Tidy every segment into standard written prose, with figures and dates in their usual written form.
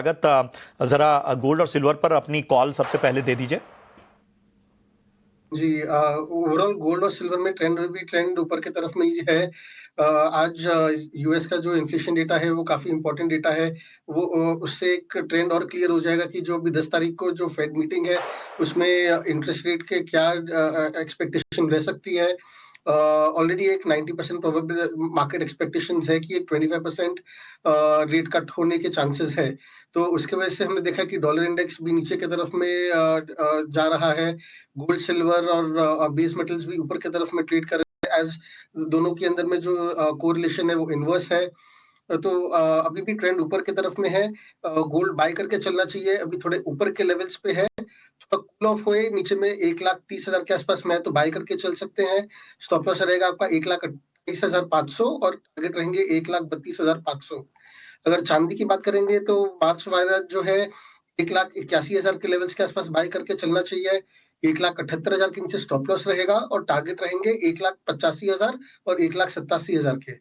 स्वागत। जरा गोल्ड और सिल्वर पर अपनी कॉल सबसे पहले दे दीजिए। जी, ओवरऑल गोल्ड और सिल्वर में ट्रेंड ऊपर की तरफ में ही है। आज यूएस का जो इन्फ्लेशन डेटा है वो काफ़ी इम्पोर्टेंट डेटा है। वो उससे एक ट्रेंड और क्लियर हो जाएगा कि जो अभी 10 तारीख को जो फेड मीटिंग है उसमें इंटरेस्ट रेट के क्या एक्सपेक्टेशन रह सकती है। ऑलरेडी एक 90% प्रोबेबल मार्केट एक्सपेक्टेशंस है कि एक 25% रेट कट होने के चांसेस है। तो उसके वजह से हमने देखा कि डॉलर इंडेक्स भी नीचे की तरफ में जा रहा है। गोल्ड, सिल्वर और बेस मेटल्स भी ऊपर की तरफ में ट्रेड कर रहे हैं, एज दोनों के अंदर में जो कोरिलेशन है वो इनवर्स है। तो अभी भी ट्रेंड ऊपर की तरफ में है। गोल्ड बाय करके चलना चाहिए, अभी थोड़े ऊपर के लेवल्स पे है। थोड़ा कूल ऑफ हुए नीचे में 1,30,000 के आसपास में है तो बाय करके चल सकते हैं। स्टॉप लॉस रहेगा आपका 1,28,500 और टारगेट रहेंगे 1,32,500। अगर चांदी की बात करेंगे तो मार्च वायदा जो है 1,81,000 के लेवल्स के आसपास बाय करके चलना चाहिए। 1,78,000 के नीचे स्टॉप लॉस रहेगा और टारगेट रहेंगे 1,85,000 और 1,87,000 के।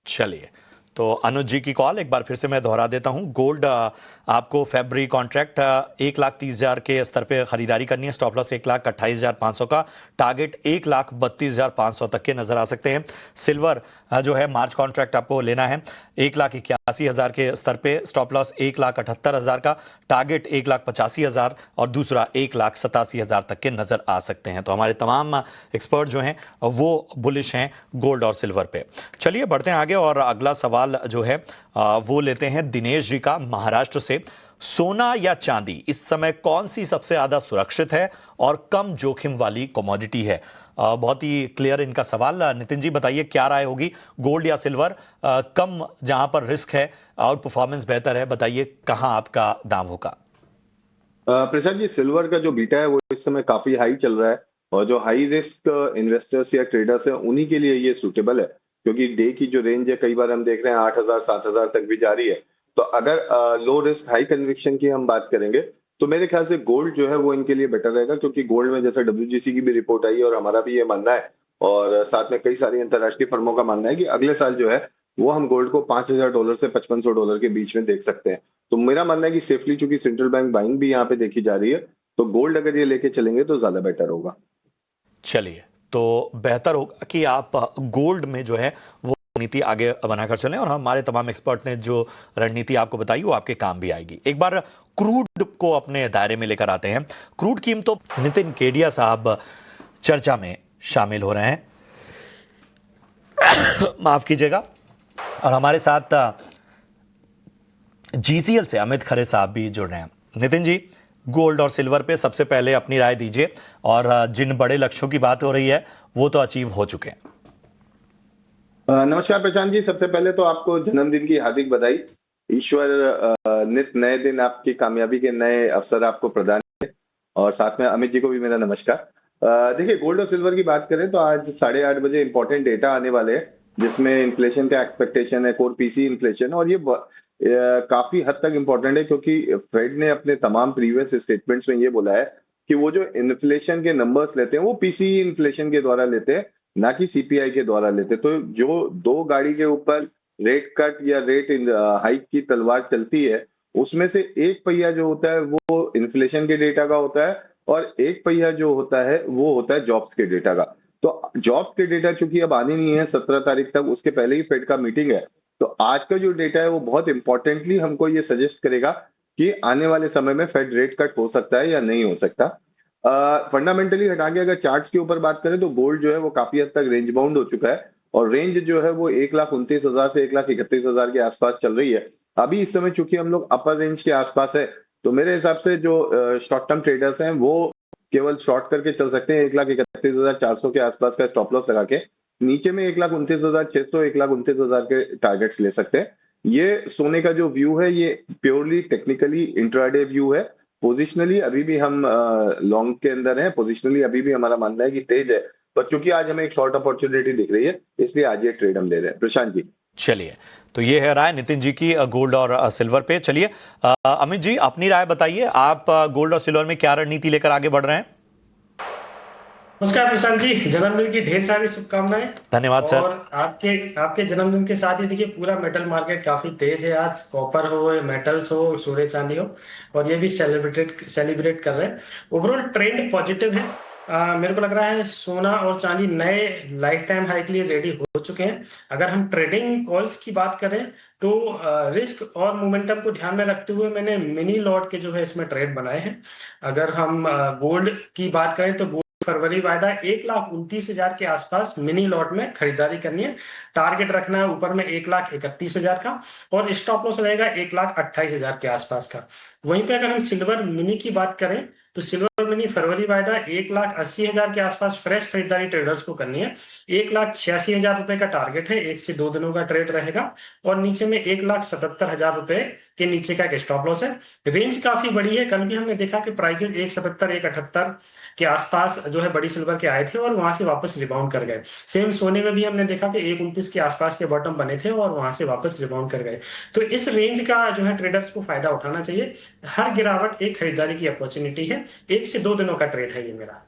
चलिए, तो अनुज जी की कॉल एक बार फिर से मैं दोहरा देता हूं। गोल्ड आपको फरवरी कॉन्ट्रैक्ट 1,30,000 के स्तर पे खरीदारी करनी है। स्टॉप लॉस 1,28,500 का, टारगेट 1,32,500 तक के नजर आ सकते हैं। सिल्वर जो है मार्च कॉन्ट्रैक्ट आपको लेना है 1,81,000 के स्तर पे, स्टॉप लॉस 1,78,000 का, टारगेट 1,85,000 और दूसरा 1,87,000 तक के नजर आ सकते हैं। तो हमारे तमाम एक्सपर्ट जो हैं वो बुलिश हैं गोल्ड और सिल्वर पे। चलिए बढ़ते हैं आगे और अगला सवाल जो है वो लेते हैं दिनेश जी का महाराष्ट्र से। सोना या चांदी इस समय कौन सी सबसे ज्यादा सुरक्षित है और कम जोखिम वाली कमोडिटी है? बहुत ही क्लियर इनका सवाल। नितिन जी बताइए क्या राय होगी, गोल्ड या सिल्वर? कम जहां पर रिस्क है और परफॉर्मेंस बेहतर है, बताइए कहां आपका दाम होगा? प्रशांत जी, सिल्वर का जो बीटा है वो इस समय काफी हाई चल रहा है और जो हाई रिस्क इन्वेस्टर्स या ट्रेडर्स हैं उन्हीं के लिए ये सूटेबल है, क्योंकि डे की जो रेंज है कई बार हम देख रहे हैं 8,000 7,000 तक भी जा रही है। तो अगर लो रिस्क हाई कन्विक्शन की हम बात करेंगे तो मेरे ख्याल से गोल्ड जो है वो इनके लिए बेटर रहेगा, क्योंकि गोल्ड में जैसे WGC की भी रिपोर्ट आई है और हमारा भी ये मानना है और साथ में कई सारी अंतर्राष्ट्रीय फर्मों का मानना है कि अगले साल जो है वो हम गोल्ड को $5,000 से $5,500 के बीच में देख सकते हैं। तो मेरा मानना है कि सेफली, चूंकि सेंट्रल बैंक बाइंग भी यहाँ पे देखी जा रही है, तो गोल्ड अगर ये लेके चलेंगे तो ज्यादा बेटर होगा। चलिए, तो बेहतर होगा कि आप गोल्ड में जो है वो रणनीति आगे बनाकर चलें और हमारे तमाम एक्सपर्ट ने जो रणनीति आपको बताई वो आपके काम भी आएगी। एक बार क्रूड को अपने दायरे में लेकर आते हैं। क्रूड कीमतों नितिन केडिया साहब चर्चा में शामिल हो रहे हैं, माफ कीजिएगा। और हमारे साथ GCL से अमित खरे साहब भी जुड़ रहे हैं। नितिन जी, गोल्ड और सिल्वर पे सबसे पहले अपनी राय दीजिए और जिन बड़े लक्ष्यों की बात हो रही है वो तो अचीव हो चुके हैं। नमस्कार प्रशांत जी, सबसे पहले तो आपको जन्मदिन की हार्दिक बधाई। ईश्वर नित नए दिन आपकी कामयाबी के नए अवसर आपको प्रदान करें और साथ में अमित जी को भी मेरा नमस्कार। देखिए, गोल्ड और सिल्वर की बात करें तो आज 8:30 बजे इंपॉर्टेंट डेटा आने वाले हैं जिसमें इन्फ्लेशन का एक्सपेक्टेशन है, कोर पीसी इन्फ्लेशन, और ये काफी हद तक इंपॉर्टेंट है क्योंकि फेड ने अपने तमाम प्रीवियस स्टेटमेंट्स में ये बोला है कि वो जो इन्फ्लेशन के नंबर्स लेते हैं वो पीसीई इन्फ्लेशन के द्वारा लेते हैं, ना कि सीपीआई के द्वारा लेते। तो जो दो गाड़ी के ऊपर रेट कट या रेट हाइक की तलवार चलती है उसमें से एक पहिया जो होता है वो इन्फ्लेशन के डेटा का होता है और एक पहिया जो होता है वो होता है जॉब्स के डेटा का। तो जॉब्स के डेटा चूंकि अब आने नहीं है 17 तारीख तक, उसके पहले ही फेड का मीटिंग है, तो आज का जो डेटा है वो बहुत इंपॉर्टेंटली हमको ये सजेस्ट करेगा कि आने वाले समय में फेड रेट कट हो सकता है या नहीं हो सकता। फंडामेंटली हटा के अगर चार्ट्स के ऊपर बात करें तो गोल्ड जो है वो काफी हद तक रेंज बाउंड हो चुका है और रेंज जो है वो 1,29,000 से 1,31,000 के आसपास चल रही है। अभी इस समय चूंकि हम लोग अपर रेंज के आसपास है, तो मेरे हिसाब से जो शॉर्ट टर्म ट्रेडर्स हैं वो केवल शॉर्ट करके चल सकते हैं 1,31,400 के आसपास का स्टॉप लॉस लगा के। नीचे में 1,29,600 1,29,000 के टारगेट्स ले सकते हैं। ये सोने का जो व्यू है ये प्योरली टेक्निकली इंट्राडे व्यू है। पोजिशनली अभी भी हम लॉन्ग के अंदर हैं, पोजिशनली अभी भी हमारा मानना है कि तेज है, पर चूंकि आज हमें एक शॉर्ट अपॉर्चुनिटी दिख रही है इसलिए आज ये ट्रेड हम ले रहे हैं। प्रशांत जी, चलिए, तो ये है राय नितिन जी की गोल्ड और सिल्वर पे। चलिए अमित जी, अपनी राय बताइए, आप गोल्ड और सिल्वर में क्या रणनीति लेकर आगे बढ़ रहे हैं? नमस्कार प्रशांत जी, जन्मदिन की ढेर सारी शुभकामनाएं। धन्यवाद सर। और आपके आपके जन्मदिन के साथ ही देखिए पूरा मेटल मार्केट काफी तेज है आज। कॉपर हो, मेटल्स हो, सोने चांदी हो, और ये भी सेलिब्रेट कर रहे हैं। ओवरऑल ट्रेंड पॉजिटिव है। मेरे को लग रहा है सोना और चांदी नए लाइफ टाइम हाई के लिए रेडी हो चुके हैं। अगर हम ट्रेडिंग कॉल्स की बात करें तो रिस्क और मोमेंटम को ध्यान में रखते हुए मैंने मिनी लॉट के जो है इसमें ट्रेड बनाए हैं। अगर हम गोल्ड की बात करें तो फरवरी वायदा 1,29,000 के आसपास मिनी लॉट में खरीदारी करनी है। टारगेट रखना है ऊपर में 1,31,000 का, और स्टॉप लॉस रहेगा 1,28,000 के आसपास का। वहीं पे अगर हम सिल्वर मिनी की बात करें तो सिल्वर मिनी फरवरी वायदा 1,80,000 के आसपास फ्रेश खरीदारी ट्रेडर्स को करनी है। 1,86,000 रुपए का टारगेट है, 1 से 2 दिनों का ट्रेड रहेगा, और नीचे में 1,77,000 रुपए के नीचे का एक स्टॉप लॉस है। रेंज काफी बड़ी है। कल भी हमने देखा कि प्राइजेस 1,77 1,78 के आसपास जो है बड़ी सिल्वर के आए थे और वहां से वापस रिबाउंड कर गए। सेम सोने में भी हमने देखा कि 1,29 के आसपास के बॉटम बने थे और वहां से वापस रिबाउंड कर गए। तो इस रेंज का जो है ट्रेडर्स को फायदा उठाना चाहिए। हर गिरावट एक खरीदारी की अपॉर्चुनिटी है। 1 से 2 दिनों का ट्रेड है ये मेरा।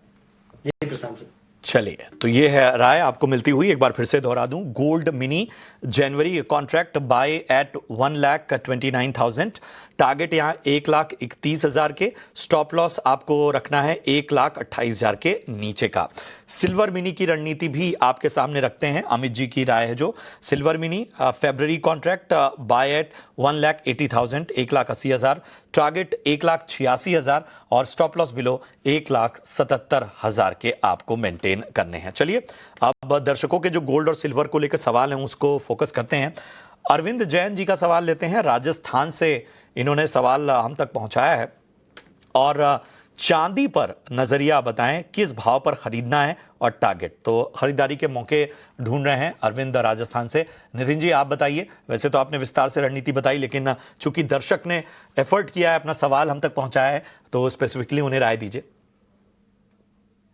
जी प्रशांत जी। चलिए, तो ये है राय आपको मिलती हुई। एक बार फिर से दोहरा दूं, गोल्ड मिनी जनवरी कॉन्ट्रैक्ट बाय एट 1,29,000, टारगेट यहाँ 1,31,000 के, स्टॉप लॉस आपको रखना है 1,28,000 के नीचे का। सिल्वर मिनी की रणनीति भी आपके सामने रखते हैं। अमित जी की राय है जो silver mini February contract buy at 1,80,000, 1,80,000, target 1,86,000 और स्टॉप लॉस बिलो 1,77,000 के आपको मेंटेन करने हैं। चलिए, अब दर्शकों के जो गोल्ड और सिल्वर को लेकर सवाल हैं उसको फोकस करते हैं। अरविंद जैन जी का सवाल लेते हैं, राजस्थान से इन्होंने सवाल हम तक पहुंचाया है, और चांदी पर नजरिया बताएं, किस भाव पर खरीदना है और टारगेट। तो खरीदारी के मौके ढूंढ रहे हैं अरविंद राजस्थान से। नितिन जी आप बताइए, वैसे तो आपने विस्तार से रणनीति बताई, लेकिन चूंकि दर्शक ने एफर्ट किया है, अपना सवाल हम तक पहुंचाया है, तो स्पेसिफिकली उन्हें राय दीजिए।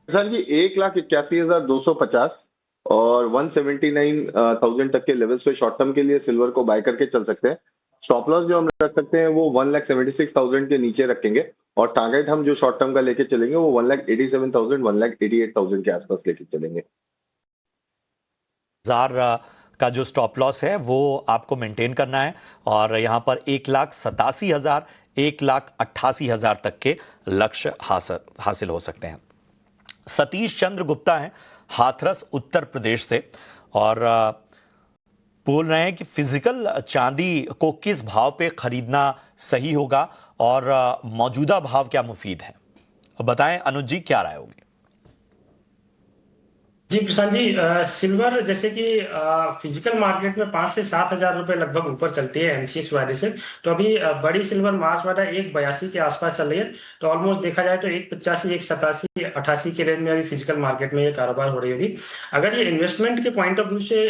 सर जी 1,81,250 और 179,000 तक के लेवल्स पे शॉर्ट टर्म के लिए सिल्वर को बाय करके चल सकते हैं। स्टॉप लॉस जो हम रख सकते हैं वो 1,76,000 के नीचे रखेंगे, और टारगेट हम जो शॉर्ट टर्म का लेके चलेंगे वो 1,87,000 1,88,000 के आसपास लेके चलेंगे। 1000 का जो स्टॉप लॉस है वो आपको मेंटेन करना है, और यहां पर 1,87,000 1,88,000 तक के लक्ष्य हासिल हो सकते हैं। सतीश चंद्र गुप्ता हैं हाथरस उत्तर प्रदेश से, और बोल रहे हैं कि फिजिकल चांदी को किस भाव पे खरीदना सही होगा और मौजूदा भाव क्या मुफीद है। बताएं अनुज जी, क्या राय होगी। जी प्रशांत जी, सिल्वर जैसे कि फिजिकल मार्केट में 5 से 7 हजार रुपए लगभग ऊपर चलती है एमसीएक्स वाले से। तो अभी बड़ी सिल्वर मार्च वाला 1,82 के आसपास चल रही है। तो ऑलमोस्ट देखा जाए तो 1,85 1,87 88 के रेंज में अभी फिजिकल मार्केट में ये कारोबार हो रही है। अभी अगर ये इन्वेस्टमेंट के पॉइंट ऑफ व्यू से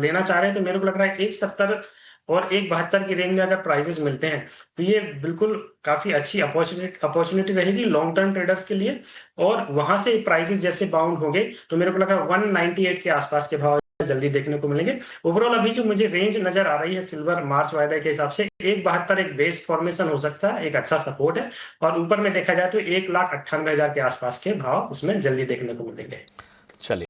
लेना चाह रहे हैं तो मेरे को लग रहा है 1,70 और 1,72 की रेंज में अगर प्राइजेस मिलते हैं तो ये बिल्कुल काफी अच्छी अपॉर्चुनिटी रहेगी लॉन्ग टर्म ट्रेडर्स के लिए। और वहां से प्राइसेस जैसे बाउंड होंगे तो मेरे को लगा 198 के आसपास के भाव जल्दी देखने को मिलेंगे। ओवरऑल अभी जो मुझे रेंज नजर आ रही है सिल्वर मार्च वायदे के हिसाब से 1,72 एक बेस फॉर्मेशन हो सकता है, एक अच्छा सपोर्ट है, और ऊपर में देखा जाए तो 1,98,000 के आसपास के भाव उसमें जल्दी देखने को मिलेंगे। चलिए।